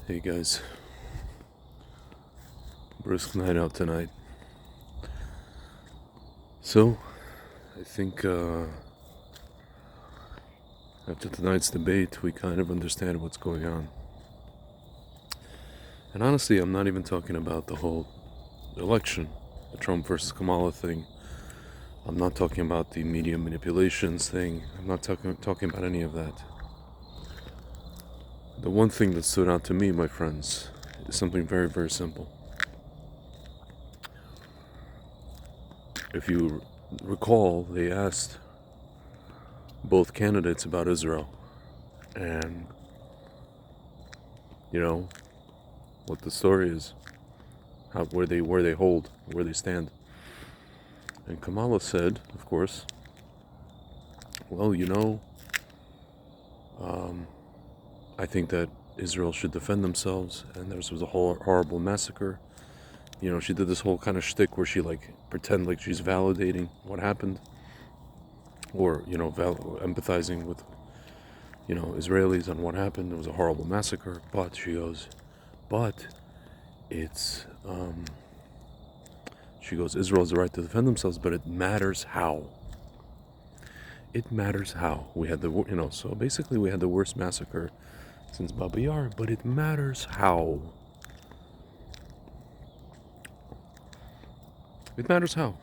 Hey guys, brisk night out tonight. So, I think after tonight's debate, we kind of understand what's going on. And honestly, I'm not even talking about the whole election, the Trump versus Kamala thing. I'm not talking about the media manipulations thing. I'm not talking about any of that. The one thing that stood out to me, my friends, is something very, very simple. If you recall, they asked both candidates about Israel and, what the story is, where they stand. And Kamala said, of course, well, I think that Israel should defend themselves, and there was a whole horrible massacre. She did this whole kind of shtick where she pretend like she's validating what happened, or empathizing with Israelis on what happened. It was a horrible massacre, but she goes, but it's Israel has the right to defend themselves, but it matters how. It matters how. We had so basically we had the worst massacre since Baba Yar, but it matters how. It matters how,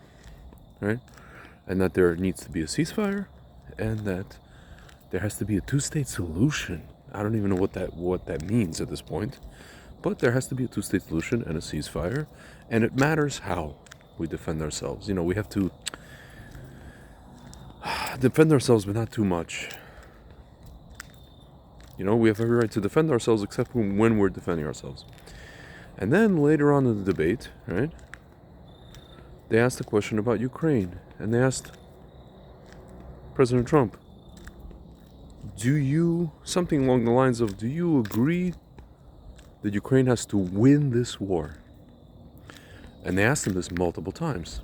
right? And that there needs to be a ceasefire, and that there has to be a two-state solution. I don't even know what that means at this point, but there has to be a two-state solution and a ceasefire, and it matters how we defend ourselves. We have to defend ourselves, but not too much. We have every right to defend ourselves, except when we're defending ourselves. And then later on in the debate, right, they asked a question about Ukraine, and they asked President Trump, something along the lines of, do you agree that Ukraine has to win this war? And they asked him this multiple times.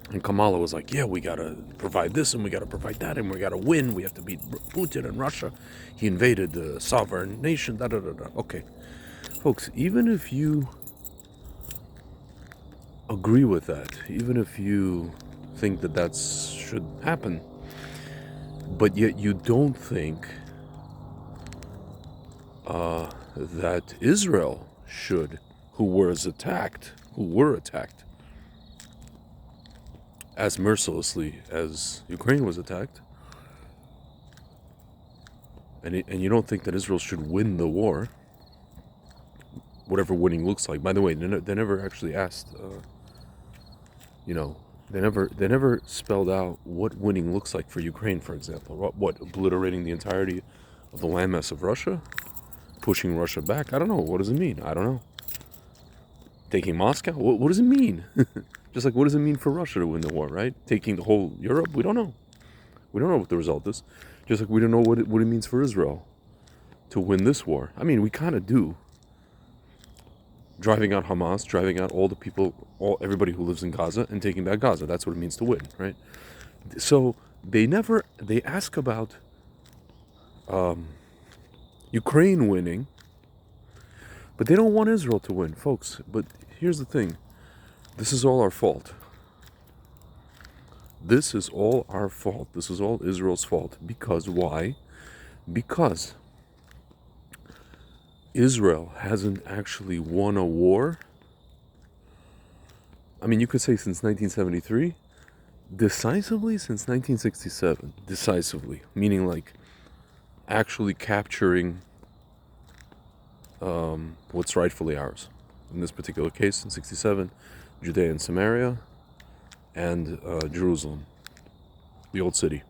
And Kamala was like, yeah, we gotta provide this, and we gotta provide that, and we gotta win. We have to beat Putin and Russia. He invaded the sovereign nation, da-da-da-da. Okay. Folks, even if you agree with that, even if you think that should happen, but yet you don't think that Israel should, who were attacked, as mercilessly as Ukraine was attacked, and you don't think that Israel should win the war, whatever winning looks like. By the way, they never actually asked, they never spelled out what winning looks like for Ukraine, for example. What obliterating the entirety of the landmass of Russia? Pushing Russia back? I don't know. What does it mean? I don't know. Taking Moscow? What does it mean? Just like, what does it mean for Russia to win the war, right? Taking the whole Europe? We don't know. We don't know what the result is. Just like we don't know what it means for Israel to win this war. I mean, we kind of do. Driving out Hamas, driving out all the people, everybody who lives in Gaza, and taking back Gaza. That's what it means to win, right? So they ask about Ukraine winning, but they don't want Israel to win, folks. But here's the thing. This is all our fault. This is all our fault. This is all Israel's fault. Because why? Because Israel hasn't actually won a war. I mean, you could say since 1973, decisively since 1967. Decisively, meaning like actually capturing what's rightfully ours. In this particular case, in 67, Judea and Samaria, and Jerusalem, the old city.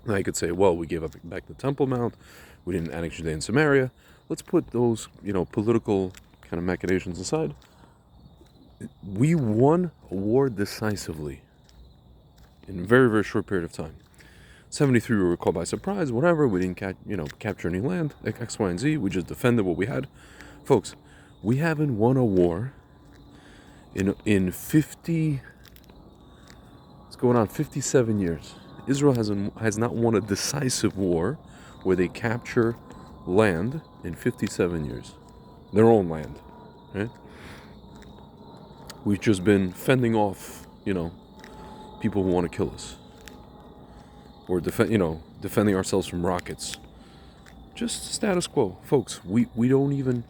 Now you could say, well, we gave back the Temple Mount, we didn't annex Judea and Samaria. Let's put those, political kind of machinations aside. We won a war decisively in a very, very short period of time. 73, we were caught by surprise, whatever. We didn't capture any land, X, Y, and Z. We just defended what we had. Folks, we haven't won a war in 50, it's going on 57 years. Israel has not won a decisive war where they capture land in 57 years. their own land, right? We've just been fending off, people who want to kill us, or defending ourselves from rockets. Just status quo, folks. We don't even,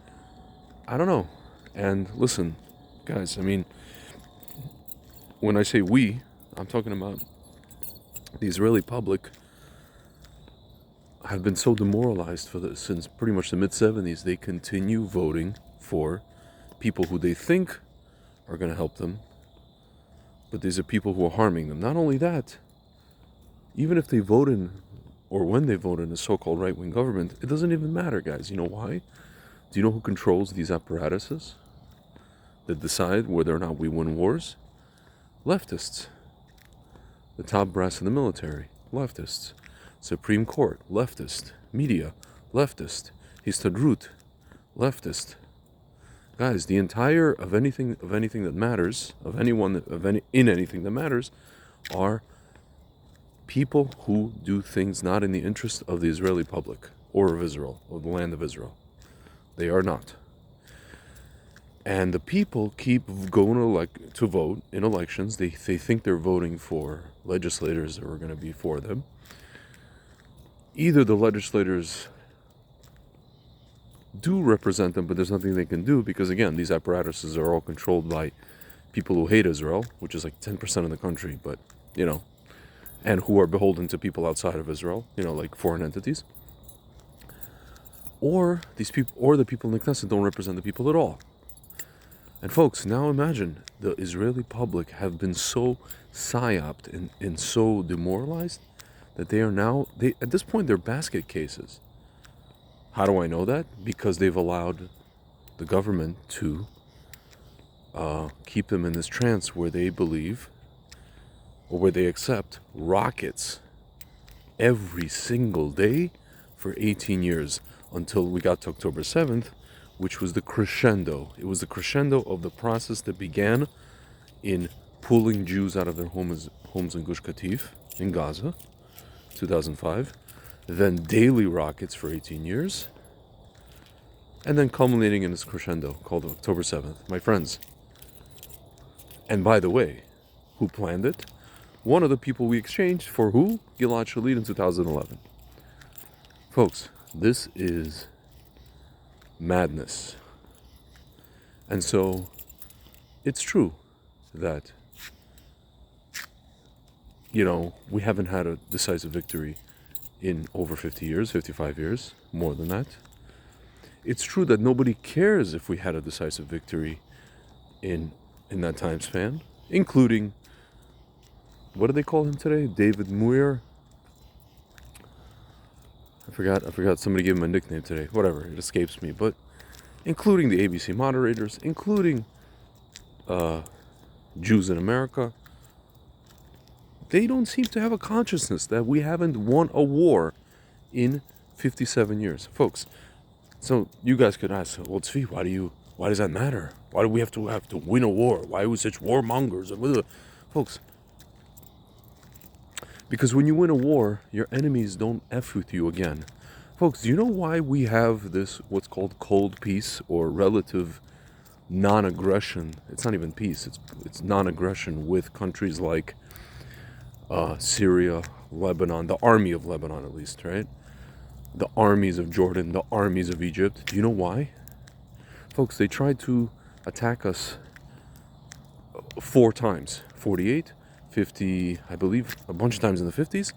I don't know. And listen, guys, I mean, when I say we, I'm talking about the Israeli public have been so demoralized since pretty much the mid-70s. They continue voting for people who they think are going to help them, but these are people who are harming them. Not only that, even if they vote in, or when they vote in a so-called right-wing government, it doesn't even matter, guys. You know why? Do you know who controls these apparatuses that decide whether or not we win wars? Leftists. The top brass in the military, leftists. Supreme Court, leftist. Media, leftist. Histadrut, leftist. Guys, the entire of anything that matters, in anything that matters, are people who do things not in the interest of the Israeli public or of Israel, or the land of Israel. They are not. And the people keep going to vote in elections. They think they're voting for legislators that are going to be for them. Either the legislators do represent them, but there's nothing they can do because, again, these apparatuses are all controlled by people who hate Israel, which is like 10% of the country, but, and who are beholden to people outside of Israel, like foreign entities. Or these people, or the people in the Knesset don't represent the people at all. And folks, now imagine the Israeli public have been so psyoped and so demoralized that they are now, at this point, they're basket cases. How do I know that? Because they've allowed the government to keep them in this trance where they believe, or where they accept, rockets every single day for 18 years until we got to October 7th, which was the crescendo. It was the crescendo of the process that began in pulling Jews out of their homes in Gush Katif, in Gaza, 2005, then daily rockets for 18 years, and then culminating in this crescendo called October 7th. My friends, and by the way, who planned it? One of the people we exchanged for who? Gilad Shalit in 2011. Folks, this is madness. And so, it's true that, we haven't had a decisive victory in over 50 years, 55 years, more than that. It's true that nobody cares if we had a decisive victory in that time span, including, what do they call him today? David Muir? I forgot, somebody gave him a nickname today. Whatever, it escapes me. But including the ABC moderators, including Jews in America, they don't seem to have a consciousness that we haven't won a war in 57 years. Folks, so you guys could ask, well, Tzvi, why does that matter? Why do we have to win a war? Why are we such warmongers? Folks, because when you win a war, your enemies don't F with you again. Folks, do you know why we have this, what's called cold peace, or relative non-aggression? It's not even peace, it's non-aggression with countries like Syria, Lebanon, the army of Lebanon at least, right? The armies of Jordan, the armies of Egypt. Do you know why? Folks, they tried to attack us 4 times. 48, 50, I believe, a bunch of times in the 50s.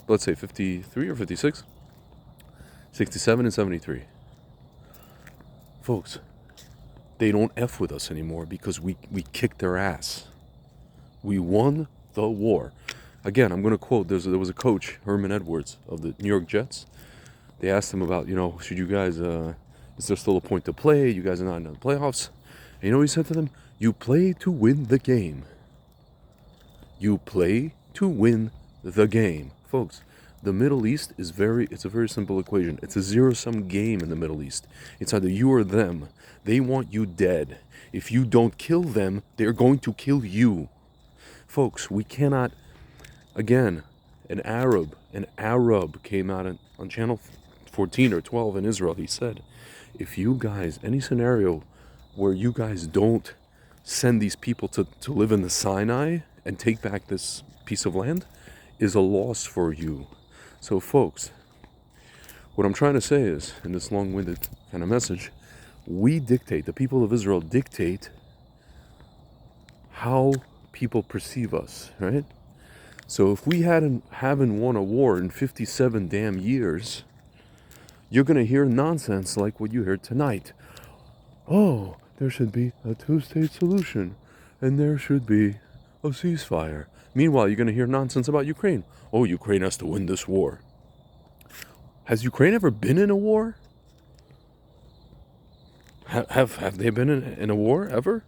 Let's say 53 or 56. 67 and 73. Folks, they don't F with us anymore because we kicked their ass. We won the war. Again, I'm going to quote, there was a coach, Herman Edwards, of the New York Jets. They asked him about, should you guys, is there still a point to play? You guys are not in the playoffs. And what he said to them? You play to win the game. You play to win the game. Folks, the Middle East it's a very simple equation. It's a zero-sum game in the Middle East. It's either you or them. They want you dead. If you don't kill them, they're going to kill you. Folks, we cannot, again, an Arab came out on Channel 14 or 12 in Israel, he said, if you guys, any scenario where you guys don't send these people to live in the Sinai and take back this piece of land, is a loss for you. So folks, what I'm trying to say is, in this long-winded kind of message, we dictate, the people of Israel dictate how people perceive us, right? So if we haven't won a war in 57 damn years, you're going to hear nonsense like what you heard tonight. Oh, there should be a two-state solution, and there should be a ceasefire. Meanwhile, you're going to hear nonsense about Ukraine. Oh, Ukraine has to win this war. Has Ukraine ever been in a war? Have they been in a war ever?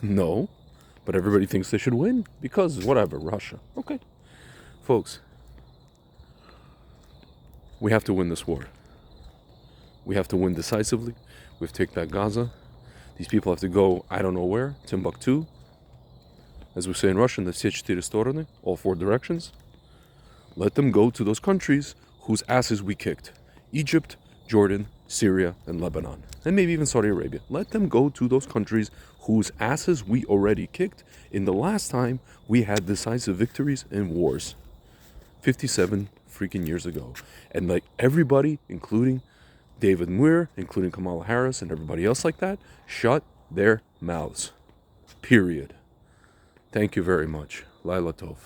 No. But everybody thinks they should win because whatever, Russia. Okay. Folks, we have to win this war. We have to win decisively. We have to take back Gaza. These people have to go, I don't know where, Timbuktu. As we say in Russian, the все четыре стороны, all four directions. Let them go to those countries whose asses we kicked. Egypt, Jordan, Syria, and Lebanon. And maybe even Saudi Arabia. Let them go to those countries whose asses we already kicked in the last time we had decisive victories in wars. 57 freaking years ago. And like everybody, including David Muir, including Kamala Harris and everybody else like that, shut their mouths. Period. Thank you very much. Laila Tov.